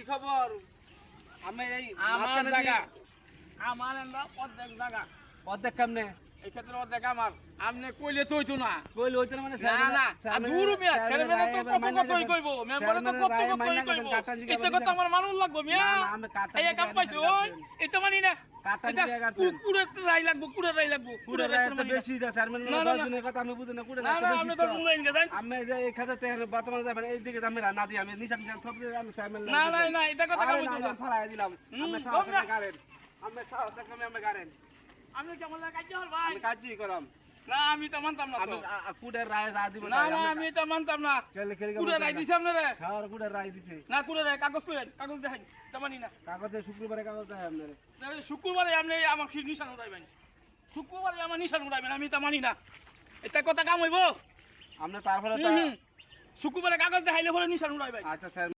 খবর? আমি এই আমার জায়গা আমার অর্ধেক জায়গা অর্ধেক কেমনে এই ক্ষেত্রে অর্ধেক আমার আপনি কইলে তো হইতো না কইল হইতো না মানে না না আর দূর মিয়া ছেলেমেয়ে তো কত কতই কইবো মেম্বারে তো কত কতই কইবো এতে কত আমার মানুষ লাগবো মিয়া এই কাম পাইছো ওই এটা মানি না কাটা এটা দিয়ে গেছেন কুকুরে রাই লাগবো কুকুরে রাই লাগবো কুড়ে রাস্তা বেশি যা চেয়ারম্যান না, না, 10 জনের কথা আমি বুঝি না কুড়ে না রাস্তা না বেশি আপনি তো শুনলেন কে যাই আমি যে এই খাতে তেল বর্তমানে যাবেন এই দিকে আমি না দিই আমি নিশান নিশান সব দিয়ে আমি চেয়ারম্যান না না না এটা কথা আরে কইছো না না আমি ফলাই দিলাম আমি সাহস তোমরা- থেকে গারেন আমি সাহস থেকে আমি গারেন আমি কেমন লাগে কাজ হল ভাই আমি কাজই করাম না আমি তো মানতাম না আমি তো কুড়ে রায় যা দিব না না আমি তো মানতাম না খেলে খেলে কুড়ে রাই দিছি আপনারে হ্যাঁ কুড়ে রায় দিছে না কুড়ে রাই কাগজ কইেন কাগজ দেখাই এটা মানি না কাগজে শুক্রবারে কাগজ দেয় আপনারে তাহলে শুক্রবারে আপনি আমার নিশান উড়াইবেন শুক্রবারে আমার নিশান উড়াইবেন আমি এটা মানি না এটা কথা কাম হইব আমরা তারপরে শুক্রবারে কাগজ দেখাইলে পরে নিশান উড়াইবেন আচ্ছা স্যার